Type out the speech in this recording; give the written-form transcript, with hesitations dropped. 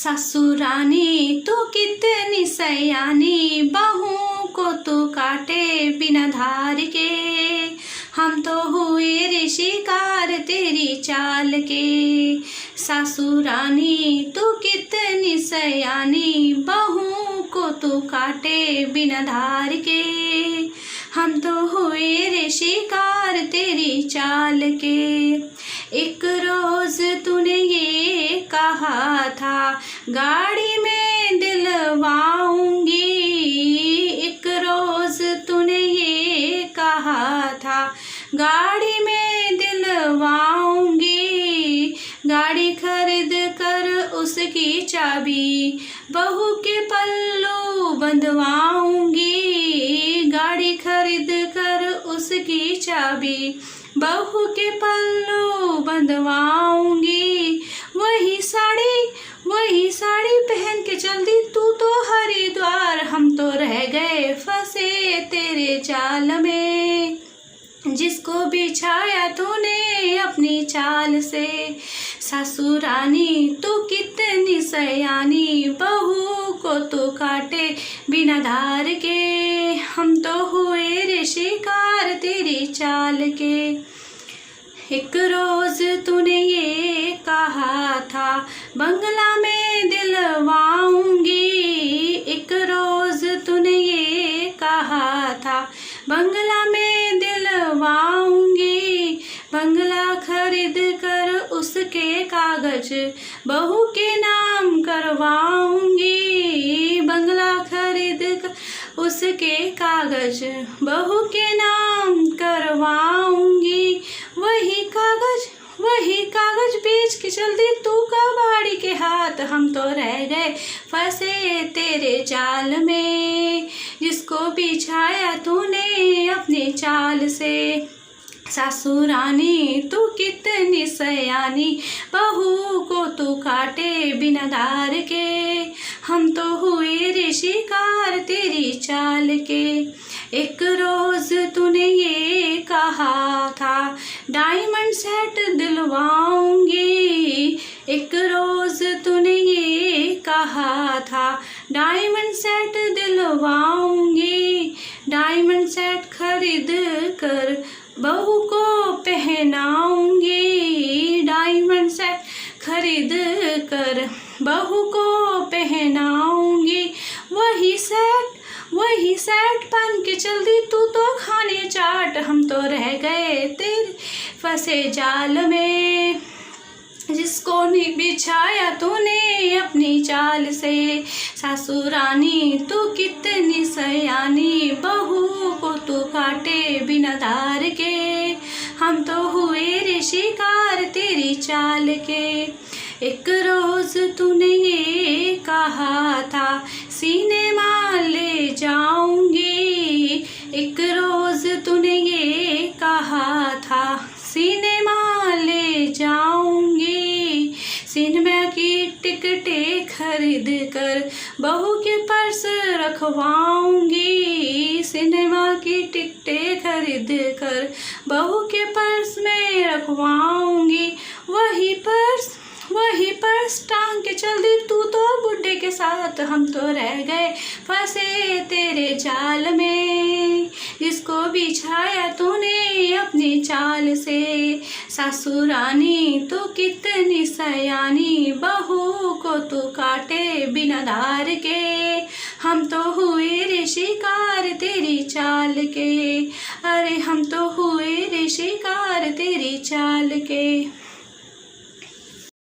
ससुरानी तू कितनी सयानी, बहू को तू काटे बिना धार के। हम तो हुए रे शिकार तेरी चाल के। ससुरानी तू कितनी सयानी, बहू को तू काटे बिना धार के। हम तो हुए रे शिकार तेरी चाल के। एक रोज तूने ये कहा था गाड़ी में दिलवाऊंगी। एक रोज तूने ये कहा था गाड़ी में दिलवाऊंगी। गाड़ी खरीद कर उसकी चाबी बहू के पल्लू बंधवाऊंगी। गाड़ी खरीद कर उसकी चाबी बहू के पल्लू बंधवाऊंगी। वही साड़ी पहन के चल दी तू तो हरिद्वार। हम तो रह गए फंसे तेरे जाल में, जिसको बिछाया तूने अपनी चाल से। ससुरानी तू कितनी सयानी, बहू को तू काटे बिना धार के। हम तो हुए रे शिकार तेरी चाल के। एक रोज तूने ये कहा था बंगला में दिलवाऊंगी। एक रोज तूने ये कहा था बंगला में दिलवाऊंगी। बंगला खरीद कर उसके कागज बहू के नाम करवाऊंगी। बंगला खरीद कर उसके कागज बहू के नाम करवाऊंगी। वही कागज बेच के चल दी तू कबाड़ी के हाथ। हम तो रह गए फंसे तेरे जाल में, जिसको बिछाया तूने अपनी चाल से। ससुरानी तू कितनी सयानी, बहू को तू काटे बिना धार के। हम तो हुए रे शिकार तेरी चाल के। एक रोज तूने ये कहा था डायमंड सेट दिलवाऊंगी। एक रोज तूने ये कहा था डायमंड सेट दिलवाऊंगी। डायमंड सेट खरीद कर बहू को पहनाऊंगी। डायमंड सेट खरीद कर बहू को पहनाऊंगी। वही सेट पहन के चल दी तू तो खाने चाट। हम तो रह गए तेरे फंसे जाल में, जिसको नहीं बिछाया तूने अपनी चाल से। ससुरानी तू कितनी सयानी, बहू को तू काटे बिना धार के। हम तो हुए रे शिकार तेरी चाल के। एक रोज तूने ये कहा था सिनेमा ले जाऊंगी। एक रोज तूने ये कहा था सिनेमा ले जाऊंगी। सिनेमा की टिकटें खरीद कर बहू के पर्स रखवाऊंगी। सिनेमा की टिकटें खरीद कर बहू के पर्स में रखवाऊंगी। वही पर्स टांग के चल दी तू तो बुड्ढे के साथ। हम तो रह गए फंसे तेरे जाल में, जिसको बिछाया तूने अपनी चाल से। ससुरानी तू कितनी सयानी, बहू को तू काटे बिना धार के। हम तो हुए रे शिकार तेरी चाल के। अरे हम तो हुए रे शिकार तेरी चाल के।